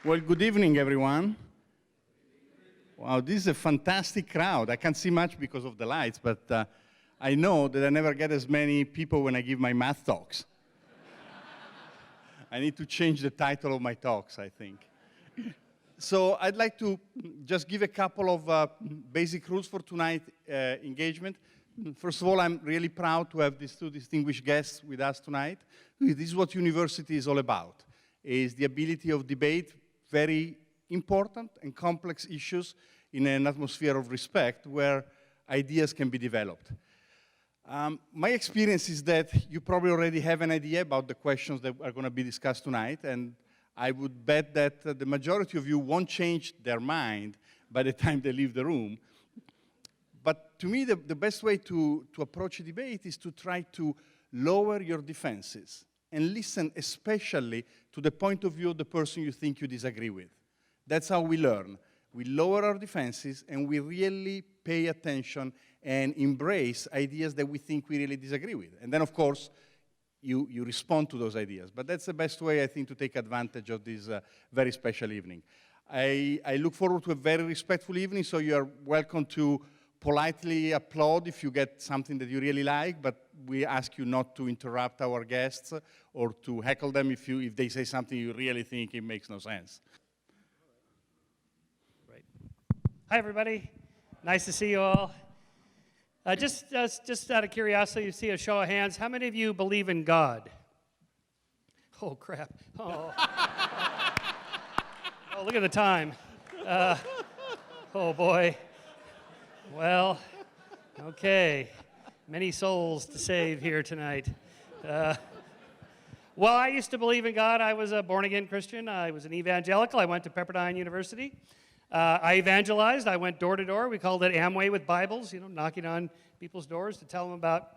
Well, good evening, everyone. Wow, this is a fantastic crowd. I can't see much because of the lights, but I know that I never get as many people when I give my math talks. I need to change the title of my talks, I think. So I'd like to just give a couple of basic rules for tonight's engagement. First of all, I'm really proud to have these two distinguished guests with us tonight. This is what university is all about, is the ability of debate very important and complex issues in an atmosphere of respect where ideas can be developed. My experience is that you probably already have an idea about the questions that are going to be discussed tonight, and I would bet that the majority of you won't change their mind by the time they leave the room. But to me, the best way to approach a debate is to try to lower your defenses and listen especially to the point of view of the person you think you disagree with. That's how we learn. We lower our defenses and we really pay attention and embrace ideas that we think we really disagree with. And then, of course, you respond to those ideas. But that's the best way, I think, to take advantage of this very special evening. I look forward to a very respectful evening, so you are welcome to politely applaud if you get something that you really like, but we ask you not to interrupt our guests or to heckle them if they say something you really think it makes no sense. Great. Hi, everybody. Nice to see you all. Just out of curiosity, you see a show of hands. How many of you believe in God? Oh, crap. Oh, oh look at the time. Oh, boy. Well, okay. Many souls to save here tonight. Well, I used to believe in God. I was a born-again Christian. I was an evangelical. I went to Pepperdine University. I evangelized. I went door to door. We called it Amway with Bibles, knocking on people's doors to tell them about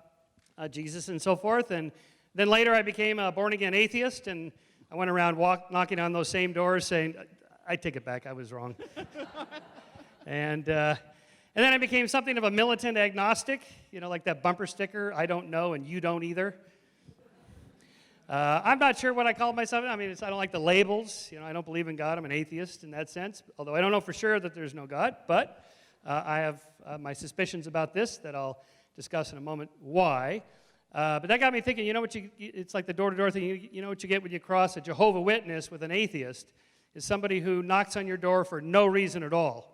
Jesus and so forth. And then later I became a born-again atheist, and I went around knocking on those same doors saying, I take it back, I was wrong. And then I became something of a militant agnostic, like that bumper sticker, I don't know and you don't either. I'm not sure what I call myself. I mean, I don't like the labels. I don't believe in God. I'm an atheist in that sense, although I don't know for sure that there's no God. But I have my suspicions about this that I'll discuss in a moment why. But that got me thinking, it's like the door-to-door thing. You know what you get when you cross a Jehovah's Witness with an atheist is somebody who knocks on your door for no reason at all.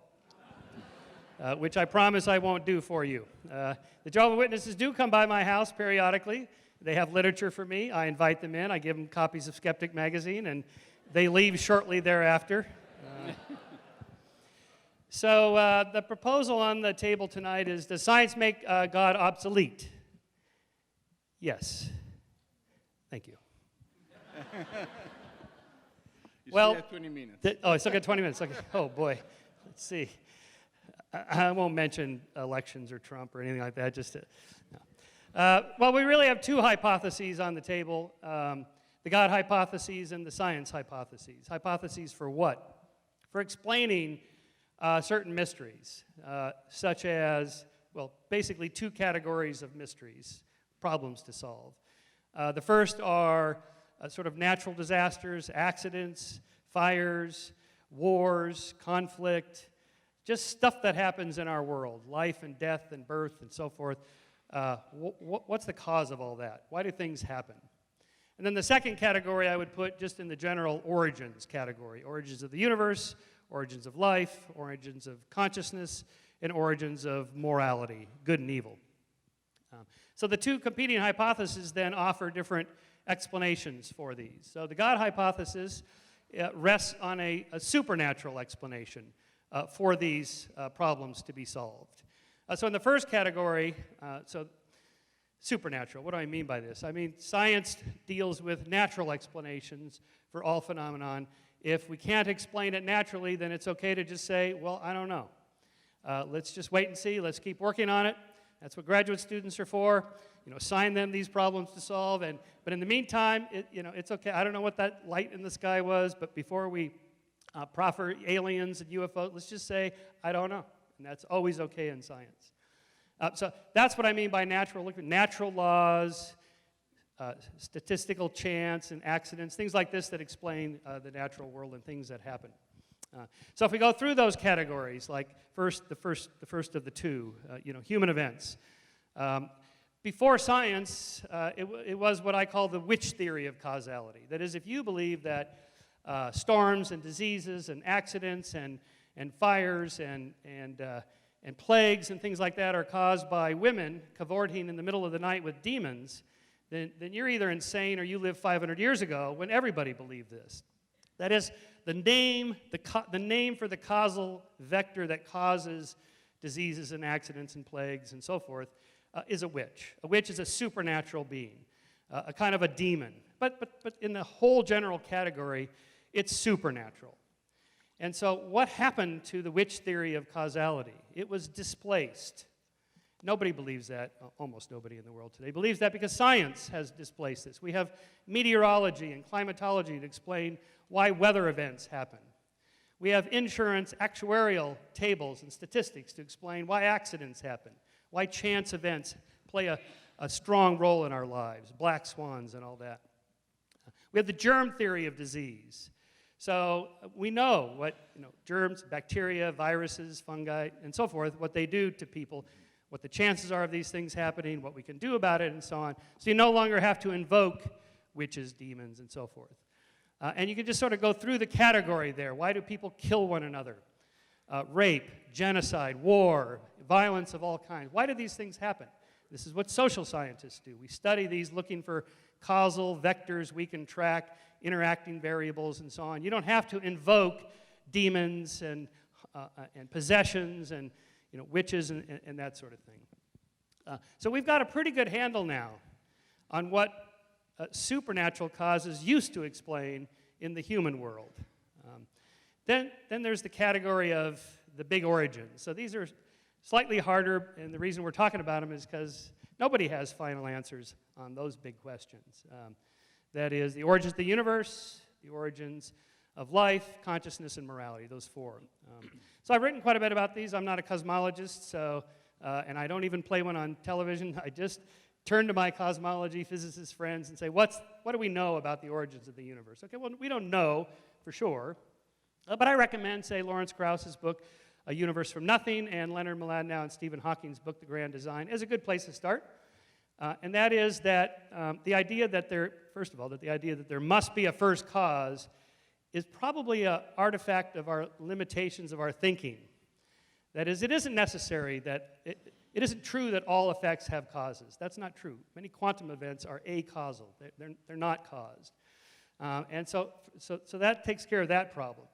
Which I promise I won't do for you. The Jehovah's Witnesses do come by my house periodically. They have literature for me. I invite them in. I give them copies of Skeptic magazine, and they leave shortly thereafter. So the proposal on the table tonight is, does science make God obsolete? Yes. Thank you. You still have 20 minutes. I still got 20 minutes. Okay. Oh, boy. Let's see. I won't mention elections or Trump or anything like that. No. Well, we really have two hypotheses on the table, the God hypotheses and the science hypotheses. Hypotheses for what? For explaining certain mysteries, such as, well, basically two categories of mysteries, problems to solve. The first are sort of natural disasters, accidents, fires, wars, conflict, just stuff that happens in our world, life and death and birth and so forth. What's the cause of all that? Why do things happen? And then the second category I would put just in the general origins category, origins of the universe, origins of life, origins of consciousness, and origins of morality, good and evil. So the two competing hypotheses then offer different explanations for these. So the God hypothesis rests on a supernatural explanation for these problems to be solved. So in the first category, supernatural, what do I mean by this? I mean, science deals with natural explanations for all phenomenon. If we can't explain it naturally, then it's okay to just say, well, I don't know. Let's just wait and see. Let's keep working on it. That's what graduate students are for. Assign them these problems to solve. But in the meantime, it's okay. I don't know what that light in the sky was, but before we proffer aliens and UFOs, let's just say, I don't know. And that's always okay in science. So that's what I mean by natural. Look at natural laws, statistical chance and accidents, things like this that explain the natural world and things that happen. So if we go through those categories, like the first of the two, human events. Before science, it was what I call the witch theory of causality. That is, if you believe that storms and diseases and accidents and fires and plagues and things like that are caused by women cavorting in the middle of the night with demons, then you're either insane or you lived 500 years ago when everybody believed this. That is, the name for the causal vector that causes diseases and accidents and plagues and so forth is a witch. A witch is a supernatural being, a kind of a demon. But in the whole general category, it's supernatural. And so what happened to the witch theory of causality? It was displaced. Nobody believes that. Almost nobody in the world today believes that because science has displaced this. We have meteorology and climatology to explain why weather events happen. We have insurance actuarial tables and statistics to explain why accidents happen, why chance events play a strong role in our lives, black swans and all that. We have the germ theory of disease. So we know what germs, bacteria, viruses, fungi, and so forth, what they do to people, what the chances are of these things happening, what we can do about it, and so on. So you no longer have to invoke witches, demons, and so forth. And you can just sort of go through the category there. Why do people kill one another? Rape, genocide, war, violence of all kinds. Why do these things happen? This is what social scientists do. We study these looking for causal vectors we can track, interacting variables, and so on. You don't have to invoke demons and possessions and witches and that sort of thing. So we've got a pretty good handle now on what supernatural causes used to explain in the human world. Then there's the category of the big origins. So these are slightly harder, and the reason we're talking about them is because nobody has final answers on those big questions. That is, the origins of the universe, the origins of life, consciousness, and morality, those four. So I've written quite a bit about these. I'm not a cosmologist, and I don't even play one on television. I just turn to my cosmology physicist friends and say, what do we know about the origins of the universe? Okay, well, we don't know for sure, but I recommend, say, Lawrence Krauss's book, A Universe from Nothing, and Leonard Mlodinow and Stephen Hawking's book, The Grand Design, is a good place to start. And that is that the idea that there must be a first cause is probably an artifact of our limitations of our thinking. That is, it isn't necessary that, it isn't true that all effects have causes. That's not true. Many quantum events are acausal. They're not caused. And so that takes care of that problem.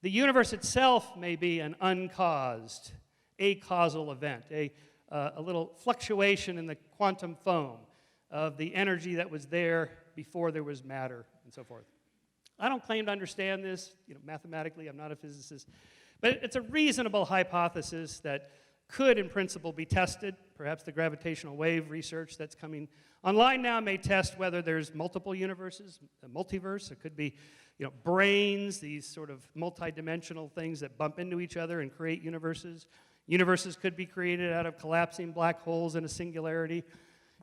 The universe itself may be an uncaused, acausal event, a little fluctuation in the quantum foam of the energy that was there before there was matter and so forth. I don't claim to understand this, mathematically. I'm not a physicist. But it's a reasonable hypothesis that could, in principle, be tested. Perhaps the gravitational wave research that's coming online now may test whether there's multiple universes, a multiverse. It could be, brains, these sort of multidimensional things that bump into each other and create universes. Universes could be created out of collapsing black holes in a singularity.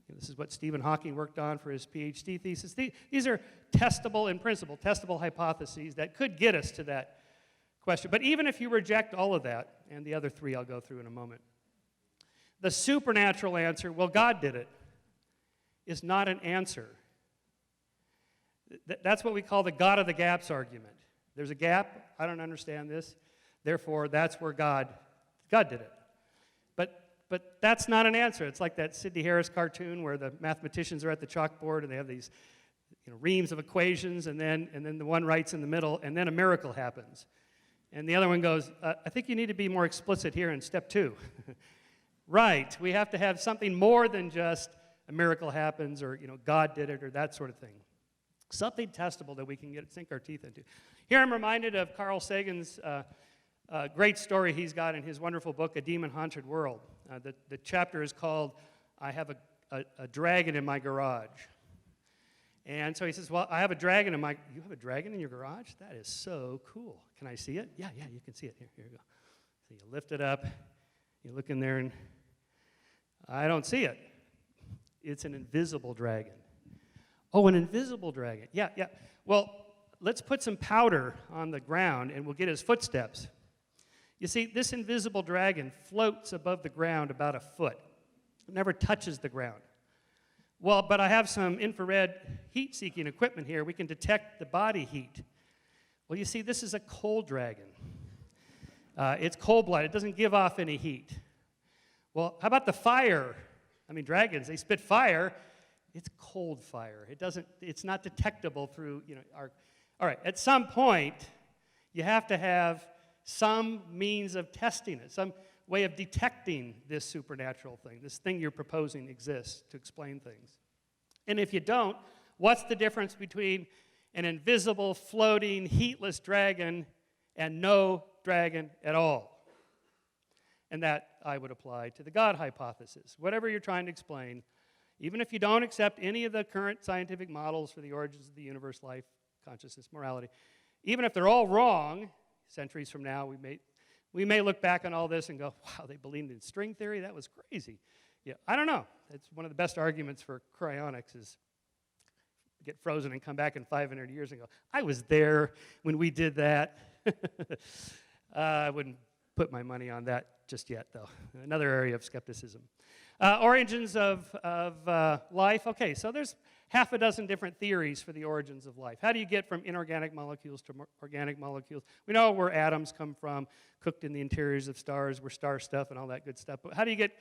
This is what Stephen Hawking worked on for his PhD thesis. These are testable, in principle, testable hypotheses that could get us to that question. But even if you reject all of that, and the other three I'll go through in a moment, the supernatural answer, well, God did it, is not an answer. That's what we call the God of the gaps argument. There's a gap, I don't understand this, therefore that's where God did it. But that's not an answer. It's like that Sidney Harris cartoon where the mathematicians are at the chalkboard and they have these reams of equations, and then the one writes in the middle, and then a miracle happens. And the other one goes, I think you need to be more explicit here in step 2. Right, we have to have something more than just a miracle happens or God did it or that sort of thing. Something testable that we can sink our teeth into. Here I'm reminded of Carl Sagan's great story he's got in his wonderful book, A Demon-Haunted World. The chapter is called, I Have a Dragon in My Garage. And so he says, well, I have a dragon you have a dragon in your garage? That is so cool. Can I see it? Yeah, you can see it. Here you go. So you lift it up, you look in there, and I don't see it. It's an invisible dragon. Oh, an invisible dragon. Yeah, yeah. Well, let's put some powder on the ground and we'll get his footsteps. You see, this invisible dragon floats above the ground about a foot. It never touches the ground. Well, but I have some infrared heat-seeking equipment here. We can detect the body heat. Well, you see, this is a cold dragon. It's cold-blooded. It doesn't give off any heat. Well, how about the fire? I mean, dragons, they spit fire. It's cold fire. It's not detectable through, all right, at some point, you have to have some means of testing it, some way of detecting this supernatural thing, this thing you're proposing exists to explain things. And if you don't, what's the difference between an invisible, floating, heatless dragon and no dragon at all? And that I would apply to the God hypothesis. Whatever you're trying to explain, even if you don't accept any of the current scientific models for the origins of the universe, life, consciousness, morality, even if they're all wrong, centuries from now, we may look back on all this and go, wow, they believed in string theory? That was crazy. Yeah, I don't know. It's one of the best arguments for cryonics is get frozen and come back in 500 years and go, I was there when we did that. I wouldn't put my money on that just yet, though. Another area of skepticism. Origins of life. Okay, so there's half a dozen different theories for the origins of life. How do you get from inorganic molecules to organic molecules? We know where atoms come from, cooked in the interiors of stars, we're star stuff and all that good stuff. But how do you get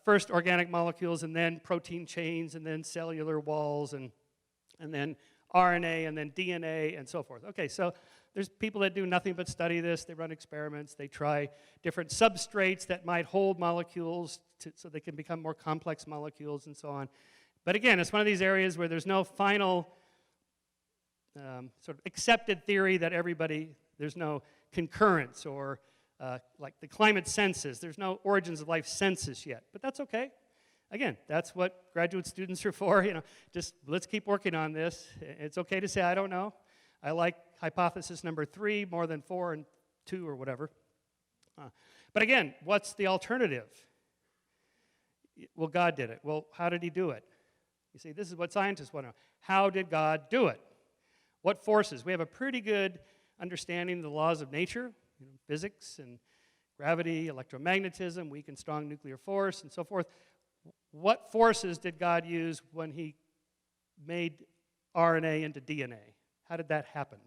first organic molecules and then protein chains and then cellular walls and then RNA and then DNA and so forth? Okay, so there's people that do nothing but study this. They run experiments. They try different substrates that might hold molecules so they can become more complex molecules and so on. But again, it's one of these areas where there's no final sort of accepted theory that there's no concurrence or like the climate census. There's no origins of life census yet, but that's okay. Again, that's what graduate students are for. Just let's keep working on this. It's okay to say, I don't know. I like hypothesis number 3 more than 4 and 2 or whatever. But again, what's the alternative? Well, God did it. Well, how did he do it? You see, this is what scientists want to know. How did God do it? What forces? We have a pretty good understanding of the laws of nature, physics and gravity, electromagnetism, weak and strong nuclear force, and so forth. What forces did God use when he made RNA into DNA? How did that happen?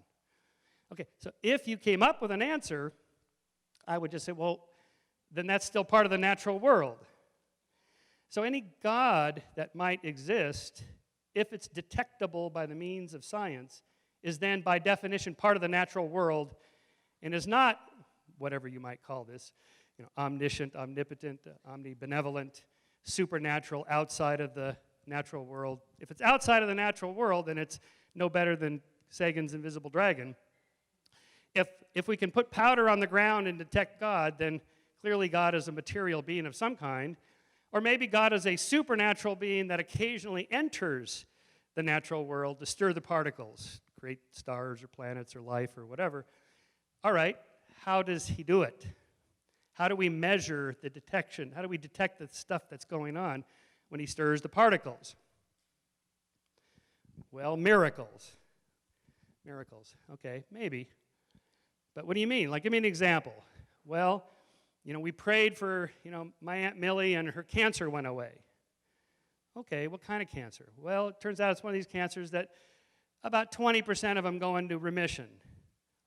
Okay, so if you came up with an answer, I would just say, well, then that's still part of the natural world. So any God that might exist, if it's detectable by the means of science, is then by definition part of the natural world and is not whatever you might call this, omniscient, omnipotent, omnibenevolent, supernatural, outside of the natural world. If it's outside of the natural world, then it's no better than Sagan's invisible dragon. If we can put powder on the ground and detect God, then clearly God is a material being of some kind. Or maybe God is a supernatural being that occasionally enters the natural world to stir the particles, create stars or planets or life or whatever. All right, how does he do it? How do we measure the detection? How do we detect the stuff that's going on when he stirs the particles? Well, miracles. Miracles. Okay, maybe. But what do you mean? Like, give me an example. Well, we prayed for, my Aunt Millie and her cancer went away. Okay, what kind of cancer? Well, it turns out it's one of these cancers that about 20% of them go into remission.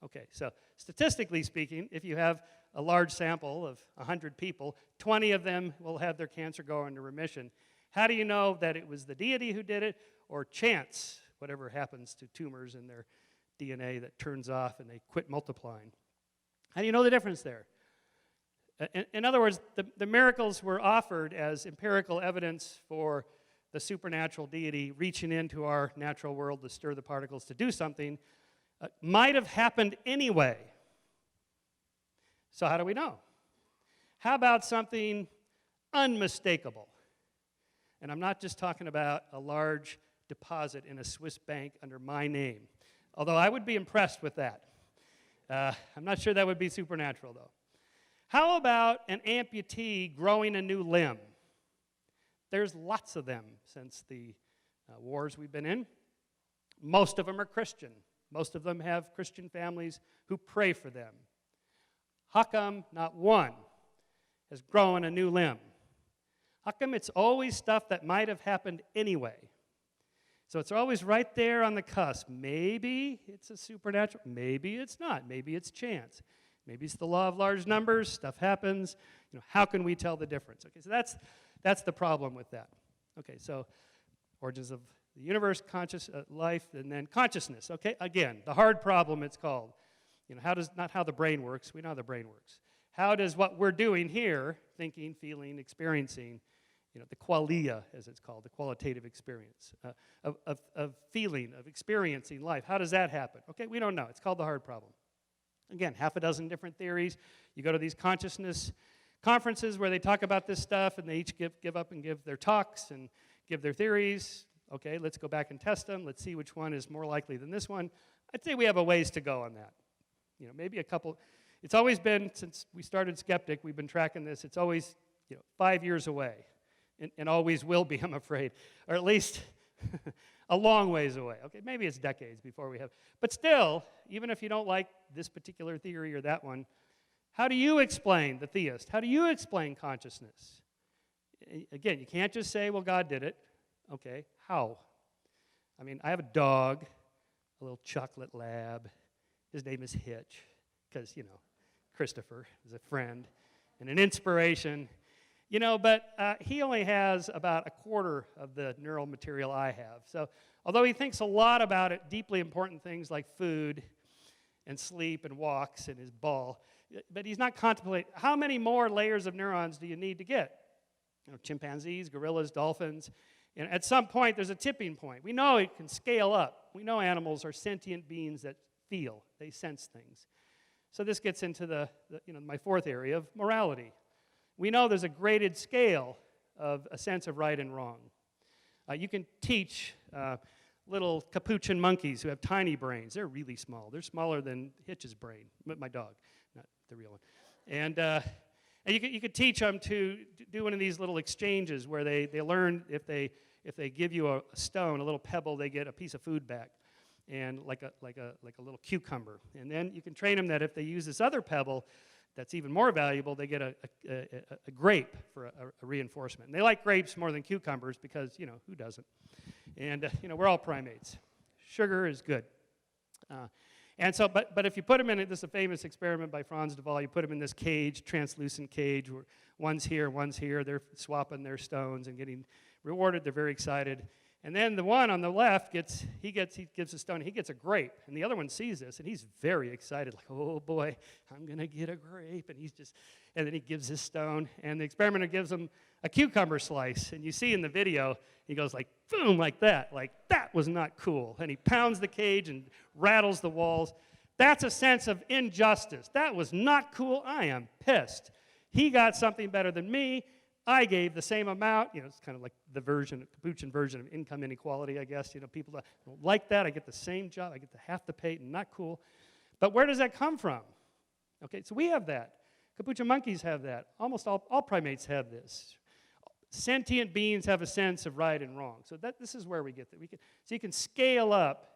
Okay, so statistically speaking, if you have a large sample of 100 people, 20 of them will have their cancer go into remission. How do you know that it was the deity who did it or chance, whatever happens to tumors in their DNA that turns off and they quit multiplying? How do you know the difference there? In other words, the miracles were offered as empirical evidence for the supernatural deity reaching into our natural world to stir the particles to do something, might have happened anyway. So how do we know? How about something unmistakable? And I'm not just talking about a large deposit in a Swiss bank under my name, although I would be impressed with that. I'm not sure that would be supernatural, though. How about an amputee growing a new limb? There's lots of them since the wars we've been in. Most of them are Christian. Most of them have Christian families who pray for them. How come not one has grown a new limb? How come it's always stuff that might have happened anyway? So it's always right there on the cusp. Maybe it's a supernatural. Maybe it's not. Maybe it's chance. Maybe it's the law of large numbers. Stuff happens. How can we tell the difference? Okay, so that's the problem with that. Okay, so origins of the universe, conscious life, and then consciousness. Okay, again, the hard problem it's called. Not how the brain works. We know how the brain works. How does what we're doing here, thinking, feeling, experiencing, the qualia, as it's called, the qualitative experience of feeling, of experiencing life, how does that happen? Okay, we don't know. It's called the hard problem. Again, half a dozen different theories. You go to these consciousness conferences where they talk about this stuff, and they each give up and give their talks and give their theories. Okay, let's go back and test them. Let's see which one is more likely than this one. I'd say we have a ways to go on that. Maybe a couple. It's always been, since we started Skeptic, we've been tracking this. It's always 5 years away, and always will be, I'm afraid, or at least a long ways away. Okay, maybe it's decades before we have. But still, even if you don't like this particular theory or that one, how do you explain the theist? How do you explain consciousness? Again, you can't just say, well, God did it. Okay, how? I have a dog, a little chocolate lab. His name is Hitch, because, Christopher is a friend and an inspiration. But he only has about a quarter of the neural material I have. So although he thinks a lot about it, deeply important things like food and sleep and walks and his ball, but he's not contemplating, how many more layers of neurons do you need to get? Chimpanzees, gorillas, dolphins. And at some point, there's a tipping point. We know it can scale up. We know animals are sentient beings that feel. They sense things. So this gets into my fourth area of morality. We know there's a graded scale of a sense of right and wrong. You can teach little capuchin monkeys who have tiny brains. They're really small. They're smaller than Hitch's brain, my dog, not the real one. And you could teach them to do one of these little exchanges where they learn if they give you a stone, a little pebble, they get a piece of food back, and like a little cucumber. And then you can train them that if they use this other pebble that's even more valuable, they get a grape for a reinforcement. And they like grapes more than cucumbers because, who doesn't? And, we're all primates. Sugar is good. And so, but if you put them in this is a famous experiment by Franz de Waal, you put them in this cage, translucent cage, where one's here, they're swapping their stones and getting rewarded, they're very excited. And then the one on the left he gives a stone, he gets a grape, and the other one sees this, and he's very excited, like, oh boy, I'm gonna get a grape, and then he gives his stone, and the experimenter gives him a cucumber slice, and you see in the video, he goes like, boom, like that was not cool, and he pounds the cage and rattles the walls. That's a sense of injustice. That was not cool. I am pissed. He got something better than me. I gave the same amount. It's kind of like the Capuchin version of income inequality, I guess. People that don't like that. I get the same job. I get half the pay, and not cool. But where does that come from? Okay, so we have that. Capuchin monkeys have that. Almost all primates have this. Sentient beings have a sense of right and wrong. So this is where we get that. So you can scale up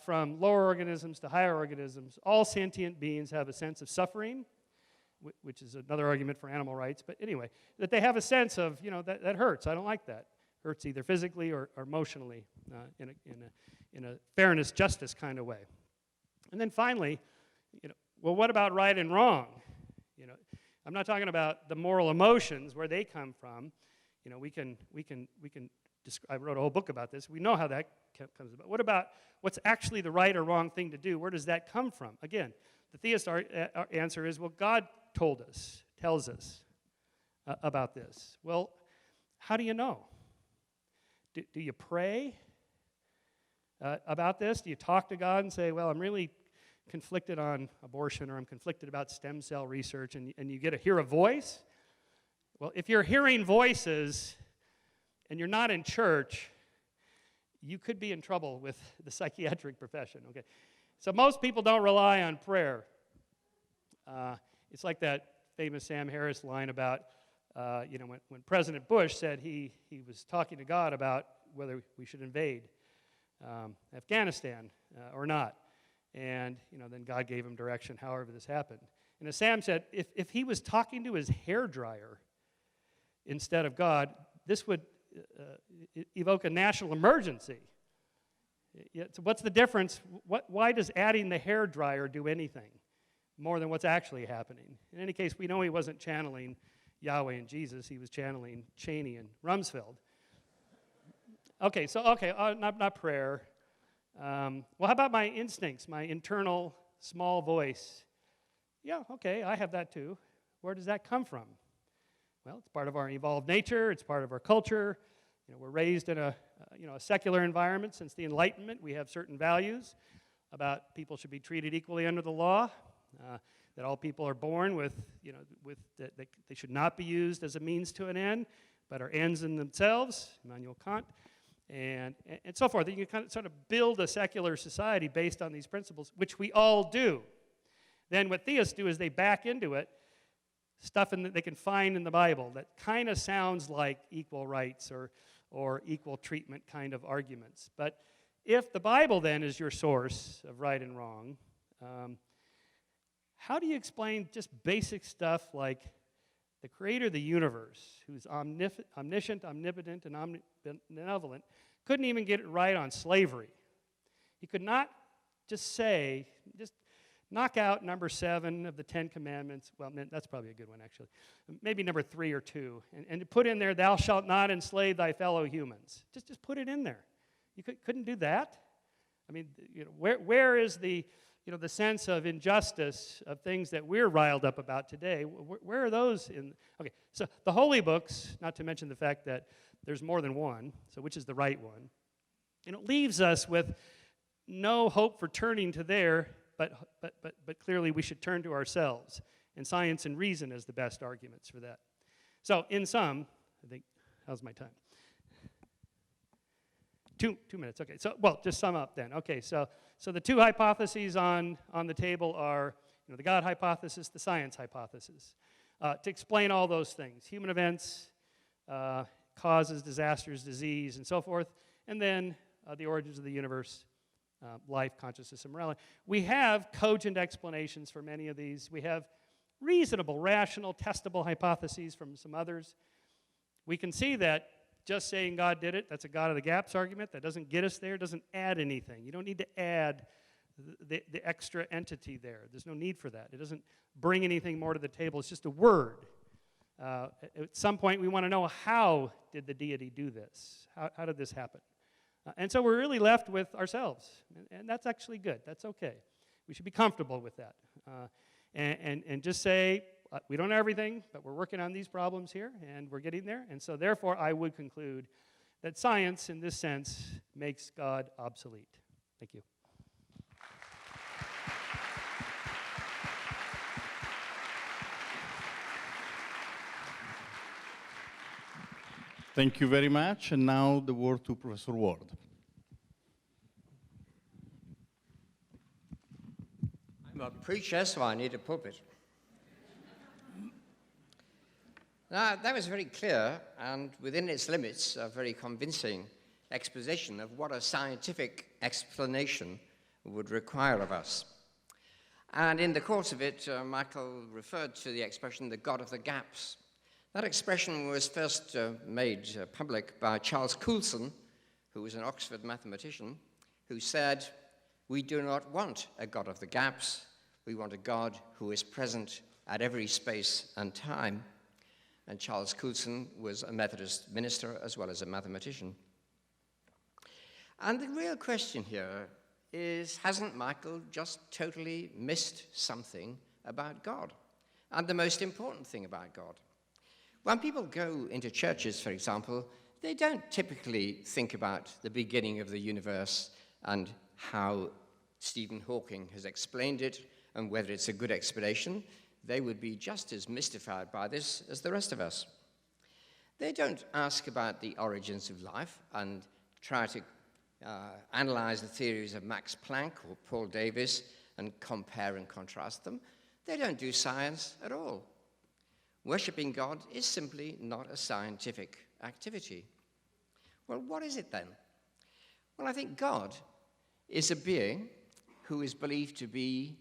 from lower organisms to higher organisms. All sentient beings have a sense of suffering, which is another argument for animal rights. But anyway, that they have a sense of, that hurts. I don't like that. Hurts either physically or emotionally in a fairness, justice kind of way. And then finally, well, what about right and wrong? I'm not talking about the moral emotions, where they come from. We can. I wrote a whole book about this. We know how that comes about. What about what's actually the right or wrong thing to do? Where does that come from? Again, the theist answer is, well, God tells us about this. Well, how do you know? Do you pray about this? Do you talk to God and say, well, I'm really conflicted on abortion, or I'm conflicted about stem cell research, and you get to hear a voice? Well, if you're hearing voices and you're not in church, you could be in trouble with the psychiatric profession, okay? So most people don't rely on prayer. It's like that famous Sam Harris line about When President Bush said he was talking to God about whether we should invade Afghanistan or not. And, then God gave him direction however this happened. And as Sam said, if he was talking to his hairdryer instead of God, this would evoke a national emergency. So what's the difference? Why does adding the hairdryer do anything more than what's actually happening? In any case, we know he wasn't channeling Yahweh and Jesus. He was channeling Cheney and Rumsfeld. Not prayer. Well, how about my instincts, my internal small voice? Yeah, okay, I have that too. Where does that come from? Well, it's part of our evolved nature. It's part of our culture. We're raised in a secular environment. Since the Enlightenment, we have certain values about people should be treated equally under the law, that all people are born with that they should not be used as a means to an end, but are ends in themselves, Immanuel Kant, and so forth. You can sort of build a secular society based on these principles, which we all do. Then what theists do is they back into it stuff that they can find in the Bible that kind of sounds like equal rights or equal treatment kind of arguments. But if the Bible then is your source of right and wrong, how do you explain just basic stuff like the creator of the universe, who's omniscient, omnipotent, and omnibenevolent, couldn't even get it right on slavery? He could not just knock out number 7 of the 10 Commandments. Well, that's probably a good one, actually. Maybe number 3 or 2. And put in there, thou shalt not enslave thy fellow humans. Just put it in there. You couldn't do that? I mean, where is the sense of injustice of things that we're riled up about today? Where are those in? Okay, so the holy books, not to mention the fact that there's more than one, so which is the right one? And it leaves us with no hope for turning to there, but clearly we should turn to ourselves, and science and reason as the best arguments for that. So in sum, I think, how's my time? 2 minutes, okay. So, just sum up then. Okay, so the 2 hypotheses on the table are, the God hypothesis, the science hypothesis. To explain all those things, human events, causes, disasters, disease, and so forth, and then the origins of the universe, life, consciousness, and morality. We have cogent explanations for many of these. We have reasonable, rational, testable hypotheses from some others. We can see that just saying God did it, that's a God of the gaps argument. That doesn't get us there, doesn't add anything. You don't need to add the extra entity there. There's no need for that. It doesn't bring anything more to the table. It's just a word. At some point, we want to know, how did the deity do this? How did this happen? And so we're really left with ourselves. And that's actually good. That's okay. We should be comfortable with that. And just say, we don't know everything, but we're working on these problems here, and we're getting there. And so therefore, I would conclude that science, in this sense, makes God obsolete. Thank you. Thank you very much. And now the word to Professor Ward. I'm a preacher, so I need a pulpit. Now, that was very clear, and within its limits, a very convincing exposition of what a scientific explanation would require of us. And in the course of it, Michael referred to the expression, the God of the gaps. That expression was first made public by Charles Coulson, who was an Oxford mathematician, who said, "We do not want a God of the gaps. We want a God who is present at every space and time." And Charles Coulson was a Methodist minister as well as a mathematician. And the real question here is, hasn't Michael just totally missed something about God? And the most important thing about God. When people go into churches, for example, they don't typically think about the beginning of the universe and how Stephen Hawking has explained it and whether it's a good explanation. They would be just as mystified by this as the rest of us. They don't ask about the origins of life and try to analyze the theories of Max Planck or Paul Davies and compare and contrast them. They don't do science at all. Worshipping God is simply not a scientific activity. Well, what is it then? Well, I think God is a being who is believed to be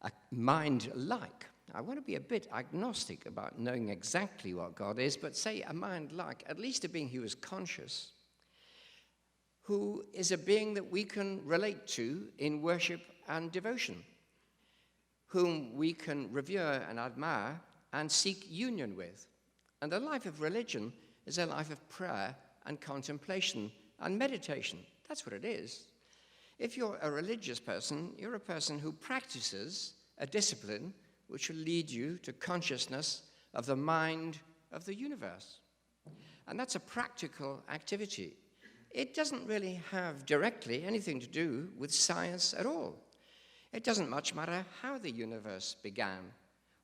a mind-like. I want to be a bit agnostic about knowing exactly what God is, but say a mind-like, at least a being who is conscious, who is a being that we can relate to in worship and devotion, whom we can revere and admire and seek union with. And the life of religion is a life of prayer and contemplation and meditation. That's what it is. If you're a religious person, you're a person who practices a discipline which will lead you to consciousness of the mind of the universe. And that's a practical activity. It doesn't really have directly anything to do with science at all. It doesn't much matter how the universe began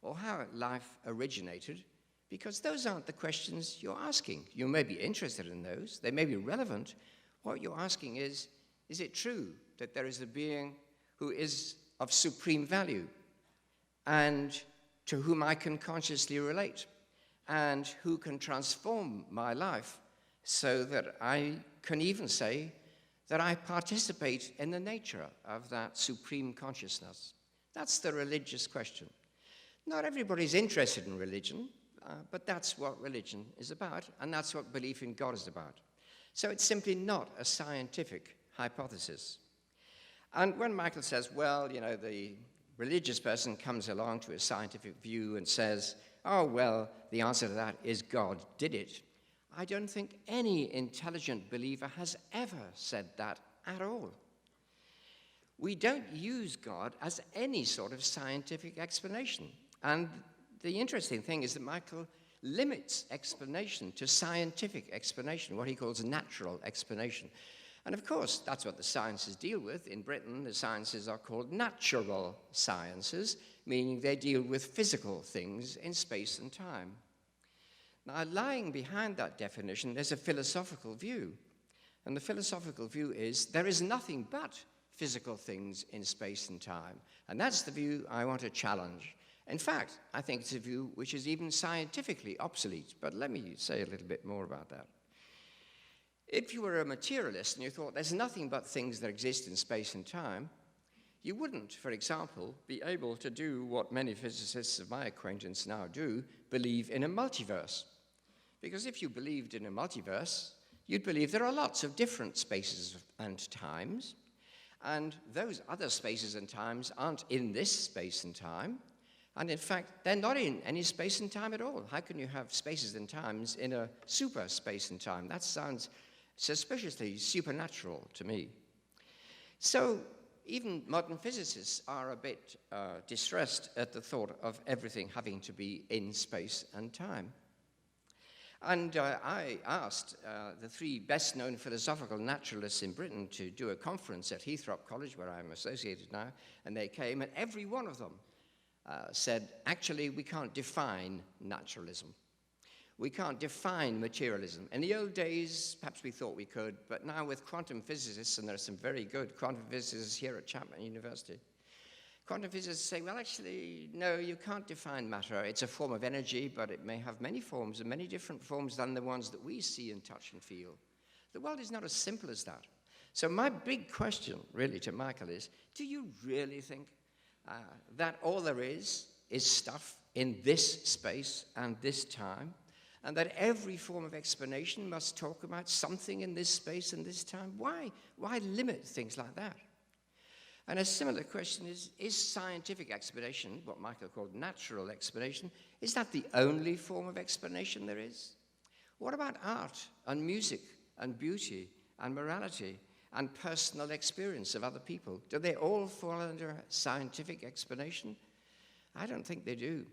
or how life originated, because those aren't the questions you're asking. You may be interested in those. They may be relevant. What you're asking is it true that there is a being who is of supreme value and to whom I can consciously relate and who can transform my life so that I can even say that I participate in the nature of that supreme consciousness? That's the religious question. Not everybody's interested in religion, but that's what religion is about, and that's what belief in God is about. So it's simply not a scientific hypothesis. And when Michael says, well, you know, the religious person comes along to a scientific view and says, oh, well, the answer to that is God did it, I don't think any intelligent believer has ever said that at all. We don't use God as any sort of scientific explanation. And the interesting thing is that Michael limits explanation to scientific explanation, what he calls natural explanation. And of course, that's what the sciences deal with. In Britain, the sciences are called natural sciences, meaning they deal with physical things in space and time. Now, lying behind that definition, there's a philosophical view. And the philosophical view is there is nothing but physical things in space and time. And that's the view I want to challenge. In fact, I think it's a view which is even scientifically obsolete. But let me say a little bit more about that. If you were a materialist and you thought there's nothing but things that exist in space and time, you wouldn't, for example, be able to do what many physicists of my acquaintance now do, believe in a multiverse. Because if you believed in a multiverse, you'd believe there are lots of different spaces and times, and those other spaces and times aren't in this space and time, and in fact, they're not in any space and time at all. How can you have spaces and times in a super space and time? That sounds suspiciously supernatural to me. So even modern physicists are a bit distressed at the thought of everything having to be in space and time. And I asked the three best-known philosophical naturalists in Britain to do a conference at Heathrow College, where I'm associated now, and they came, and every one of them said, actually, we can't define naturalism. We can't define materialism. In the old days, perhaps we thought we could, but now with quantum physicists, and there are some very good quantum physicists here at Chapman University, quantum physicists say, well, actually, no, you can't define matter. It's a form of energy, but it may have many forms, and many different forms than the ones that we see and touch and feel. The world is not as simple as that. So my big question, really, to Michael is, do you really think that all there is stuff in this space and this time, and that every form of explanation must talk about something in this space and this time? Why limit things like that? And a similar question is scientific explanation, what Michael called natural explanation, is that the only form of explanation there is? What about art and music and beauty and morality and personal experience of other people? Do they all fall under scientific explanation? I don't think they do.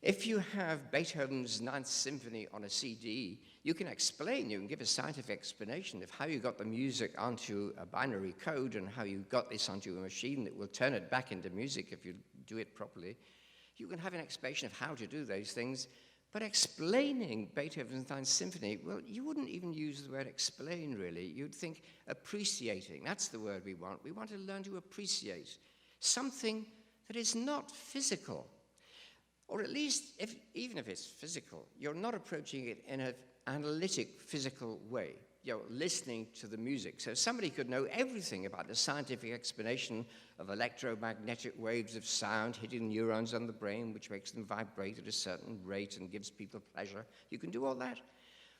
If you have Beethoven's Ninth Symphony on a CD, you can give a scientific explanation of how you got the music onto a binary code and how you got this onto a machine that will turn it back into music if you do it properly. You can have an explanation of how to do those things, but explaining Beethoven's Ninth Symphony, well, you wouldn't even use the word explain, really. You'd think appreciating. That's the word we want. We want to learn to appreciate something that is not physical. Or at least, even if it's physical, you're not approaching it in an analytic, physical way. You're listening to the music. So somebody could know everything about the scientific explanation of electromagnetic waves of sound hitting neurons on the brain, which makes them vibrate at a certain rate and gives people pleasure. You can do all that,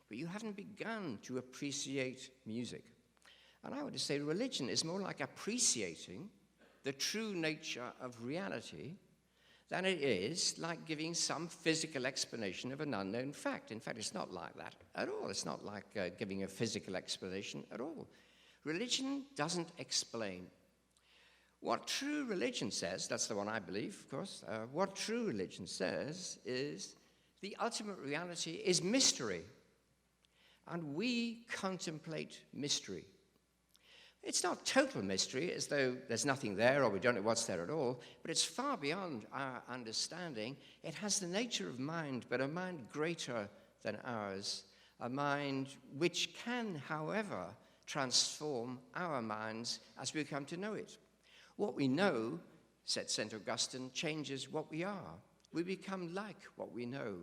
but you haven't begun to appreciate music. And I would say religion is more like appreciating the true nature of reality than it is like giving some physical explanation of an unknown fact. In fact, it's not like that at all. It's not like giving a physical explanation at all. Religion doesn't explain. What true religion says, that's the one I believe, of course, what true religion says is the ultimate reality is mystery. And we contemplate mystery. It's not total mystery, as though there's nothing there or we don't know what's there at all, but it's far beyond our understanding. It has the nature of mind, but a mind greater than ours, a mind which can, however, transform our minds as we come to know it. What we know, said St. Augustine, changes what we are. We become like what we know.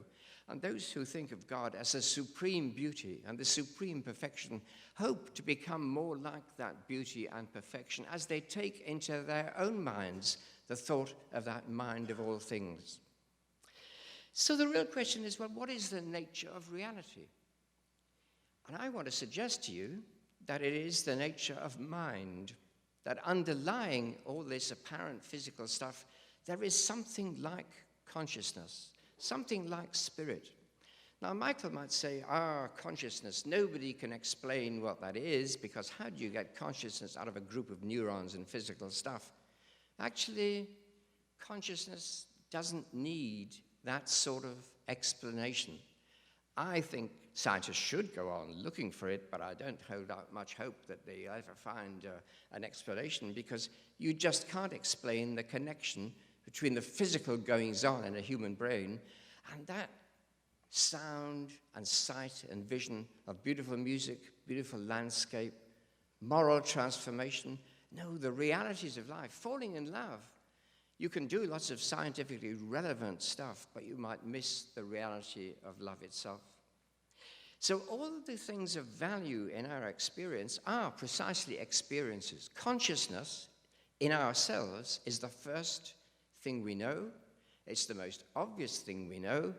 And those who think of God as a supreme beauty and the supreme perfection hope to become more like that beauty and perfection as they take into their own minds the thought of that mind of all things. So the real question is, well, what is the nature of reality? And I want to suggest to you that it is the nature of mind, that underlying all this apparent physical stuff, there is something like consciousness. Something like spirit. Now, Michael might say, consciousness, nobody can explain what that is, because how do you get consciousness out of a group of neurons and physical stuff? Actually, consciousness doesn't need that sort of explanation. I think scientists should go on looking for it, but I don't hold out much hope that they ever find an explanation, because you just can't explain the connection between the physical goings-on in a human brain and that sound and sight and vision of beautiful music, beautiful landscape, moral transformation. No, the realities of life, falling in love. You can do lots of scientifically relevant stuff, but you might miss the reality of love itself. So all of the things of value in our experience are precisely experiences. Consciousness in ourselves is the first thing we know. It's the most obvious thing we know.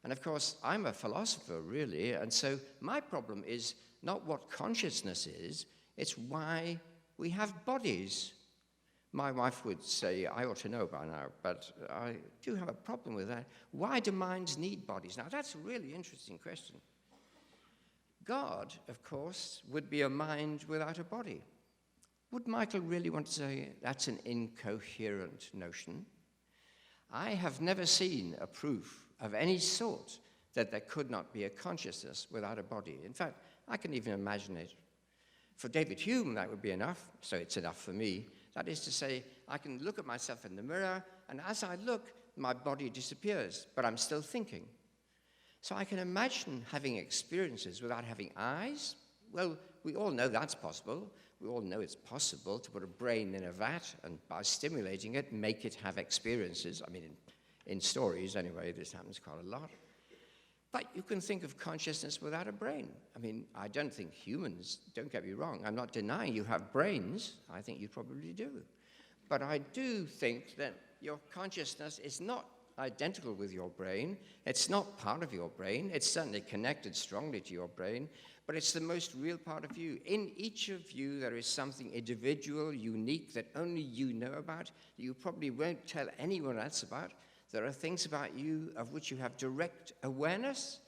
And of course, I'm a philosopher, really, and so my problem is not what consciousness is, it's why we have bodies. My wife would say, I ought to know by now, but I do have a problem with that. Why do minds need bodies? Now, that's a really interesting question. God, of course, would be a mind without a body. Would Michael really want to say that's an incoherent notion? I have never seen a proof of any sort that there could not be a consciousness without a body. In fact, I can even imagine it. For David Hume, that would be enough, so it's enough for me. That is to say, I can look at myself in the mirror, and as I look, my body disappears, but I'm still thinking. So I can imagine having experiences without having eyes. Well, we all know that's possible. We all know it's possible to put a brain in a vat and by stimulating it, make it have experiences. I mean, in stories anyway, this happens quite a lot. But you can think of consciousness without a brain. I mean, I don't think humans, don't get me wrong, I'm not denying you have brains. I think you probably do. But I do think that your consciousness is not identical with your brain. It's not part of your brain. It's certainly connected strongly to your brain, but it's the most real part of you. In each of you, there is something individual, unique, that only you know about, that you probably won't tell anyone else about. There are things about you of which you have direct awareness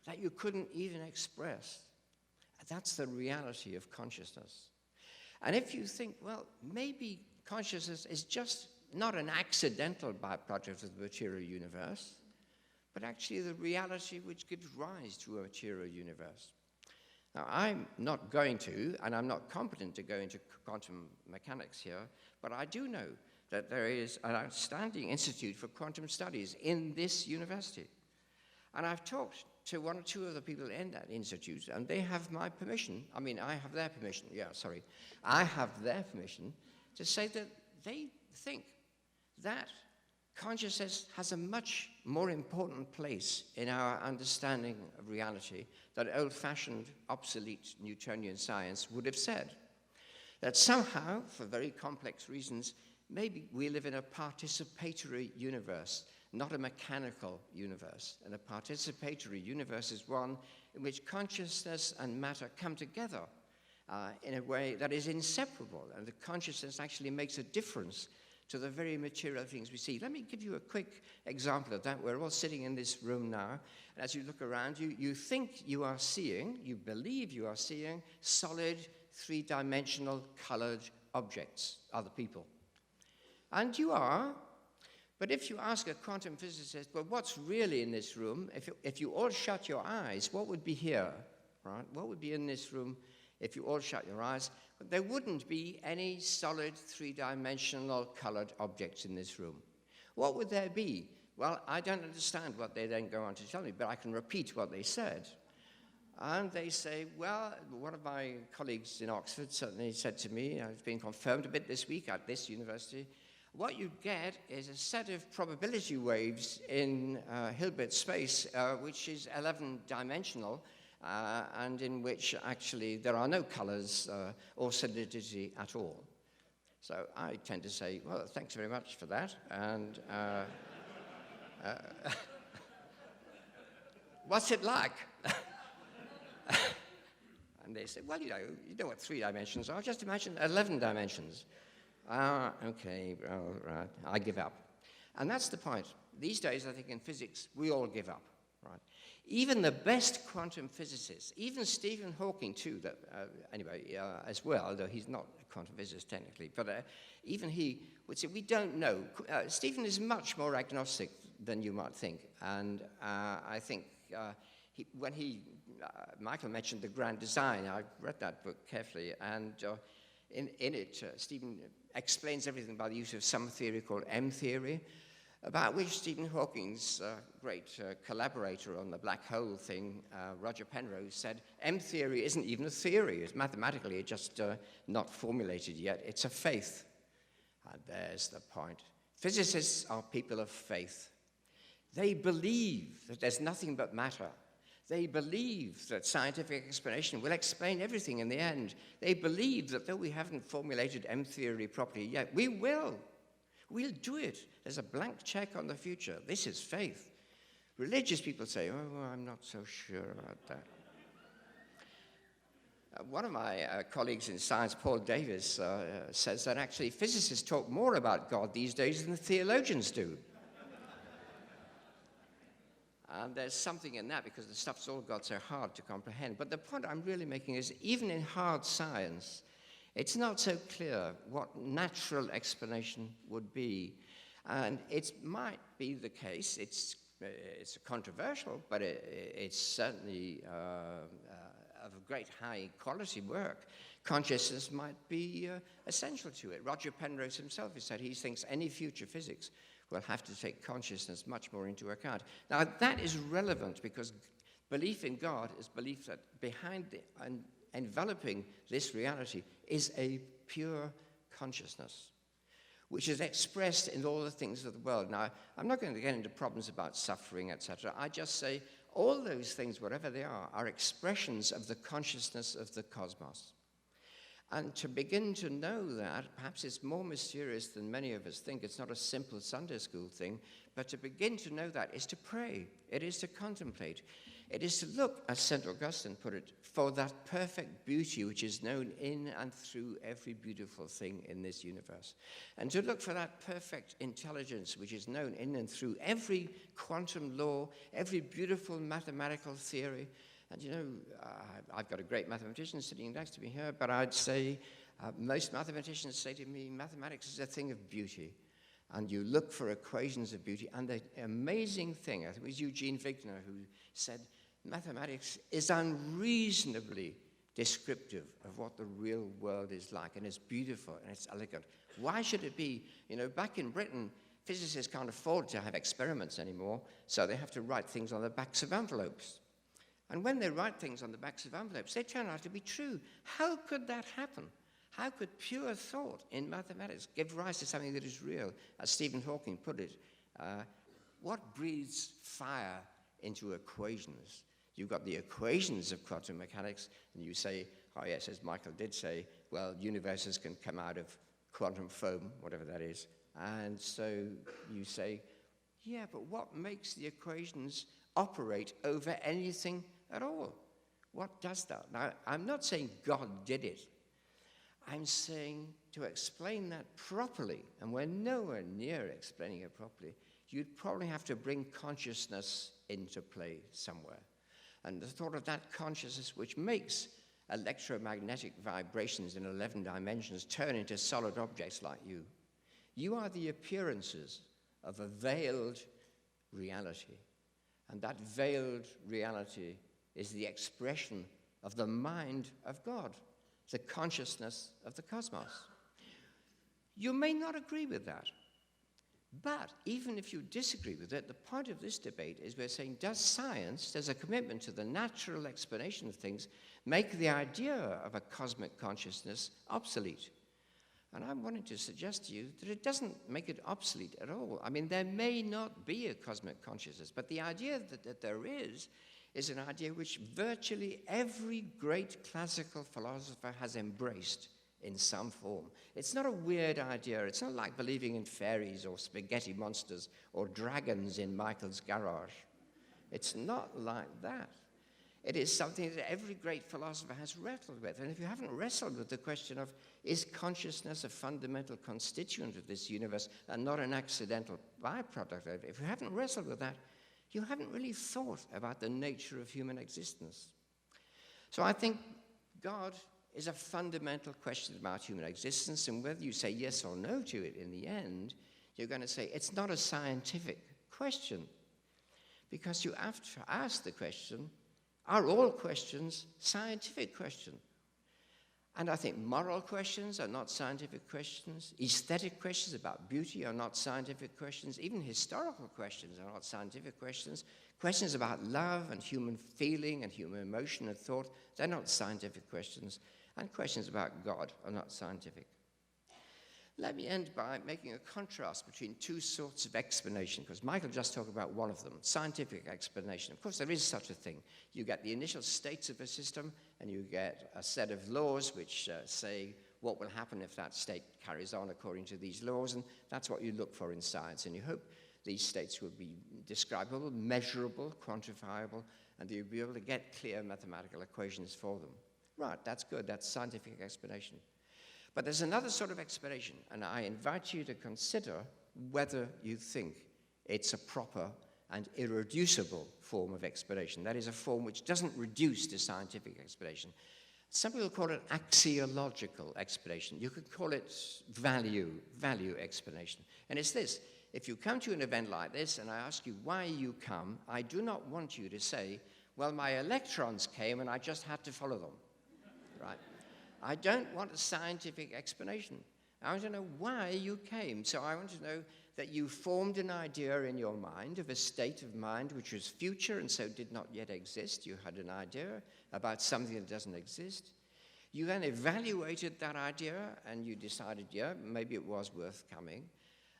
that you couldn't even express. That's the reality of consciousness. And if you think, well, maybe consciousness is just not an accidental byproduct of the material universe, but actually the reality which gives rise to a material universe. Now, I'm not going to, and I'm not competent to go into quantum mechanics here, but I do know that there is an outstanding institute for quantum studies in this university. And I've talked to one or two of the people in that institute, and they have my permission. I mean, I have their permission. I have their permission to say that they think that consciousness has a much more important place in our understanding of reality than old-fashioned, obsolete Newtonian science would have said. That somehow, for very complex reasons, maybe we live in a participatory universe, not a mechanical universe. And a participatory universe is one in which consciousness and matter come together in a way that is inseparable, and the consciousness actually makes a difference to the very material things we see. Let me give you a quick example of that. We're all sitting in this room now, and as you look around you, you think you are seeing, you believe you are seeing solid, three-dimensional, colored objects, other people. And you are, but if you ask a quantum physicist, well, what's really in this room? If you all shut your eyes, what would be here, right? What would be in this room if you all shut your eyes? But there wouldn't be any solid, three-dimensional, colored objects in this room. What would there be? Well, I don't understand what they then go on to tell me, but I can repeat what they said. And they say, well, one of my colleagues in Oxford certainly said to me, it's been confirmed a bit this week at this university, what you get is a set of probability waves in Hilbert space, which is 11-dimensional, and in which actually there are no colors or solidity at all. So I tend to say, well, thanks very much for that. And what's it like? And they say, well, you know what 3 dimensions are. Just imagine 11 dimensions. Okay, well, right, I give up. And that's the point. These days, I think in physics, we all give up, right? Even the best quantum physicists, even Stephen Hawking too, as well, although he's not a quantum physicist technically, but even he would say, we don't know. Stephen is much more agnostic than you might think. And I think Michael mentioned the grand design. I read that book carefully, and in it, Stephen explains everything by the use of some theory called M theory, about which Stephen Hawking's great collaborator on the black hole thing, Roger Penrose, said, M theory isn't even a theory. It's mathematically just not formulated yet. It's a faith. And there's the point. Physicists are people of faith. They believe that there's nothing but matter. They believe that scientific explanation will explain everything in the end. They believe that though we haven't formulated M theory properly yet, we will. We'll do it. There's a blank check on the future. This is faith. Religious people say, oh, well, I'm not so sure about that. One of my colleagues in science, Paul Davis, says that actually physicists talk more about God these days than the theologians do. And there's something in that because the stuff's all got so hard to comprehend. But the point I'm really making is even in hard science, it's not so clear what natural explanation would be. And it might be the case, it's controversial, but it's certainly of great high quality work. Consciousness might be essential to it. Roger Penrose himself has said he thinks any future physics will have to take consciousness much more into account. Now, that is relevant because belief in God is belief that behind and enveloping this reality is a pure consciousness, which is expressed in all the things of the world. Now, I'm not going to get into problems about suffering, etc. I just say all those things, whatever they are expressions of the consciousness of the cosmos. And to begin to know that, perhaps it's more mysterious than many of us think. It's not a simple Sunday school thing, but to begin to know that is to pray. It is to contemplate. It is to look, as St. Augustine put it, for that perfect beauty which is known in and through every beautiful thing in this universe. And to look for that perfect intelligence which is known in and through every quantum law, every beautiful mathematical theory. And you know, I've got a great mathematician sitting next to me here, but I'd say most mathematicians say to me, mathematics is a thing of beauty. And you look for equations of beauty. And the amazing thing, I think it was Eugene Wigner who said, mathematics is unreasonably descriptive of what the real world is like, and it's beautiful and it's elegant. Why should it be? You know, back in Britain, physicists can't afford to have experiments anymore, so they have to write things on the backs of envelopes. And when they write things on the backs of envelopes, they turn out to be true. How could that happen? How could pure thought in mathematics give rise to something that is real? As Stephen Hawking put it, What breathes fire into equations? You've got the equations of quantum mechanics, and you say, oh yes, as Michael did say, well, universes can come out of quantum foam, whatever that is. And so you say, yeah, but what makes the equations operate over anything at all? What does that? Now, I'm not saying God did it. I'm saying to explain that properly, and we're nowhere near explaining it properly, you'd probably have to bring consciousness into play somewhere. And the thought of that consciousness which makes electromagnetic vibrations in 11 dimensions turn into solid objects like you. You are the appearances of a veiled reality. And that veiled reality is the expression of the mind of God, the consciousness of the cosmos. You may not agree with that. But even if you disagree with it, the point of this debate is we're saying, does science, does a commitment to the natural explanation of things, make the idea of a cosmic consciousness obsolete? And I'm wanting to suggest to you that it doesn't make it obsolete at all. I mean, there may not be a cosmic consciousness, but the idea that there is an idea which virtually every great classical philosopher has embraced in some form. It's not a weird idea. It's not like believing in fairies or spaghetti monsters or dragons in Michael's garage. It's not like that. It is something that every great philosopher has wrestled with. And if you haven't wrestled with the question of, is consciousness a fundamental constituent of this universe and not an accidental byproduct of it, if you haven't wrestled with that, you haven't really thought about the nature of human existence. So I think God is a fundamental question about human existence, and whether you say yes or no to it in the end, you're going to say it's not a scientific question. Because you have to ask the question, are all questions scientific questions? And I think moral questions are not scientific questions. Aesthetic questions about beauty are not scientific questions. Even historical questions are not scientific questions. Questions about love and human feeling and human emotion and thought, they're not scientific questions. And questions about God are not scientific. Let me end by making a contrast between two sorts of explanation, because Michael just talked about one of them, scientific explanation. Of course, there is such a thing. You get the initial states of a system, and you get a set of laws which say what will happen if that state carries on according to these laws, and that's what you look for in science. And you hope these states will be describable, measurable, quantifiable, and you'll be able to get clear mathematical equations for them. Right, that's good. That's scientific explanation. But there's another sort of explanation, and I invite you to consider whether you think it's a proper and irreducible form of explanation. That is, a form which doesn't reduce to scientific explanation. Some people call it axiological explanation. You could call it value explanation. And it's this: if you come to an event like this and I ask you why you come, I do not want you to say, well, my electrons came and I just had to follow them, right? I don't want a scientific explanation. I want to know why you came. So I want to know that you formed an idea in your mind of a state of mind which was future and so did not yet exist. You had an idea about something that doesn't exist. You then evaluated that idea and you decided, yeah, maybe it was worth coming.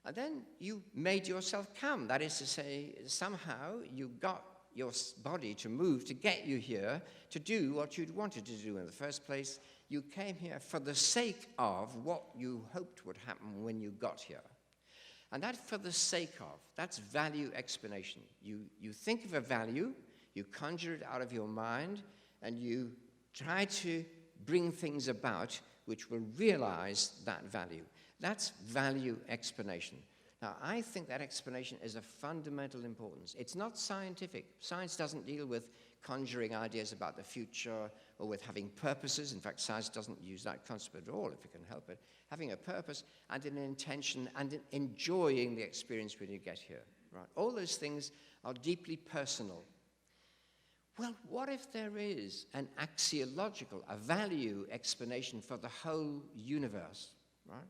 And then you made yourself come. That is to say, somehow you got your body to move to get you here to do what you'd wanted to do in the first place. You came here for the sake of what you hoped would happen when you got here. And that for the sake of, that's value explanation. You think of a value, you conjure it out of your mind, and you try to bring things about which will realize that value. That's value explanation. Now, I think that explanation is of fundamental importance. It's not scientific. Science doesn't deal with conjuring ideas about the future or with having purposes. In fact, science doesn't use that concept at all, if it can help it. Having a purpose and an intention and enjoying the experience when you get here. Right? All those things are deeply personal. Well, what if there is an axiological, a value explanation for the whole universe? Right?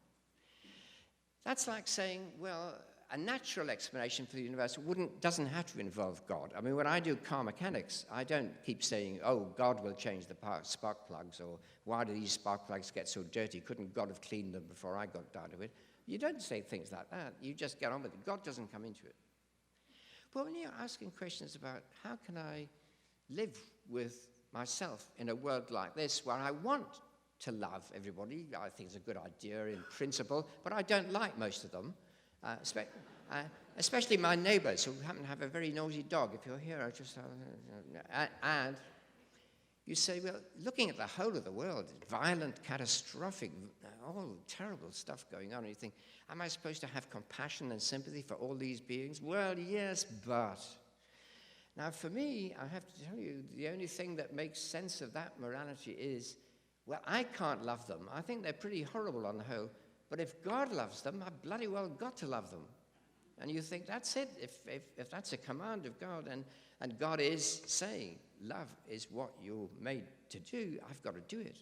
That's like saying, well, a natural explanation for the universe doesn't have to involve God. I mean, when I do car mechanics, I don't keep saying, oh, God will change the spark plugs, or why do these spark plugs get so dirty? Couldn't God have cleaned them before I got down to it? You don't say things like that. You just get on with it. God doesn't come into it. But when you're asking questions about how can I live with myself in a world like this where I want to love everybody, I think it's a good idea in principle, but I don't like most of them, especially my neighbors who happen to have a very noisy dog. If you're here, I just... and you say, well, looking at the whole of the world, violent, catastrophic, all terrible stuff going on, and you think, am I supposed to have compassion and sympathy for all these beings? Well, yes, but... Now, for me, I have to tell you, the only thing that makes sense of that morality is, well, I can't love them. I think they're pretty horrible on the whole, but if God loves them, I've bloody well got to love them. And you think, that's it. If that's a command of God, and God is saying, love is what you're made to do, I've got to do it.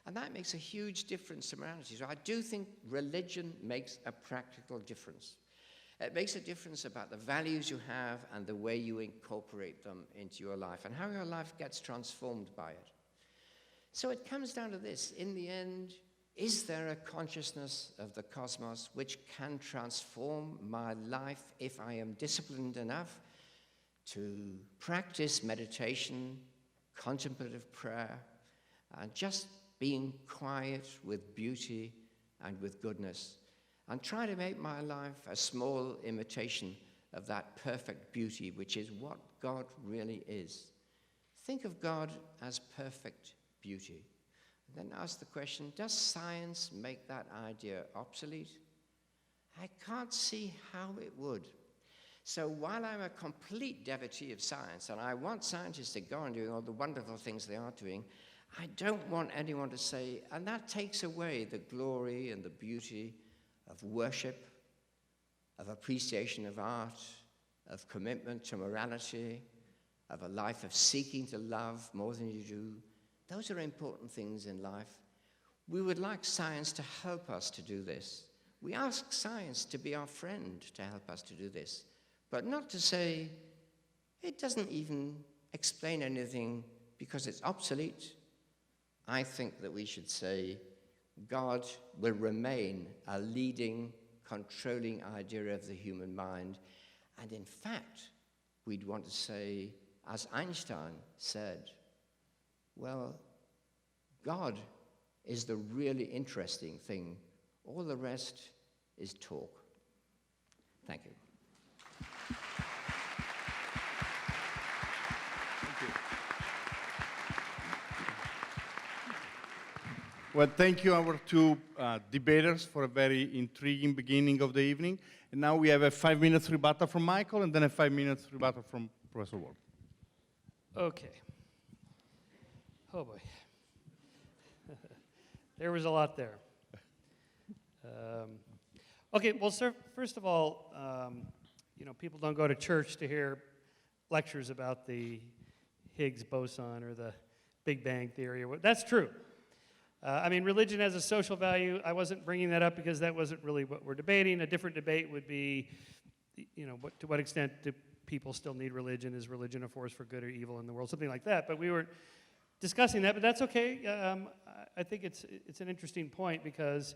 And that makes a huge difference to morality. So I do think religion makes a practical difference. It makes a difference about the values you have and the way you incorporate them into your life and how your life gets transformed by it. So it comes down to this. In the end, is there a consciousness of the cosmos which can transform my life if I am disciplined enough to practice meditation, contemplative prayer, and just being quiet with beauty and with goodness, and try to make my life a small imitation of that perfect beauty, which is what God really is. Think of God as perfect beauty. And then ask the question, does science make that idea obsolete? I can't see how it would. So while I'm a complete devotee of science, and I want scientists to go on doing all the wonderful things they are doing, I don't want anyone to say, and that takes away the glory and the beauty of worship, of appreciation of art, of commitment to morality, of a life of seeking to love more than you do. Those are important things in life. We would like science to help us to do this. We ask science to be our friend to help us to do this, but not to say, it doesn't even explain anything because it's obsolete. I think that we should say, God will remain a leading, controlling idea of the human mind. And in fact, we'd want to say, as Einstein said, well, God is the really interesting thing. All the rest is talk. Thank you. Well, thank you, our two debaters, for a very intriguing beginning of the evening. And now we have a 5-minute rebuttal from Michael, and then a 5-minute rebuttal from Professor Ward. Okay. Oh, boy. There was a lot there. Okay, well, sir, first of all, people don't go to church to hear lectures about the Higgs boson or the Big Bang Theory. That's true. Religion has a social value. I wasn't bringing that up because that wasn't really what we're debating. A different debate would be, to what extent do people still need religion? Is religion a force for good or evil in the world? Something like that. But we were discussing that, but that's okay. I think it's an interesting point because,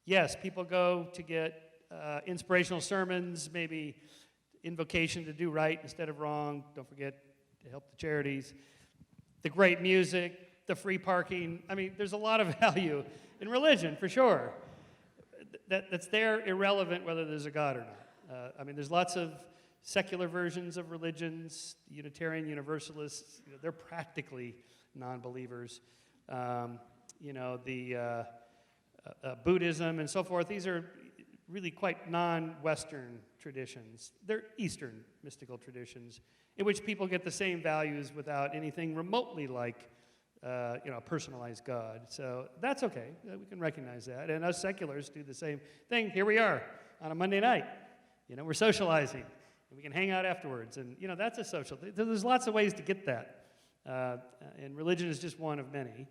yes, people go to get inspirational sermons, maybe invocation to do right instead of wrong. Don't forget to help the charities. The great music. The free parking. There's a lot of value in religion, for sure. That's there, irrelevant whether there's a God or not. There's lots of secular versions of religions, Unitarian Universalists, they're practically non-believers. Buddhism and so forth, these are really quite non-Western traditions. They're Eastern mystical traditions in which people get the same values without anything remotely like a personalized God. So that's okay. We can recognize that. And us seculars do the same thing. Here we are on a Monday night. We're socializing. And we can hang out afterwards. And, that's a social thing. There's lots of ways to get that. And religion is just one of many.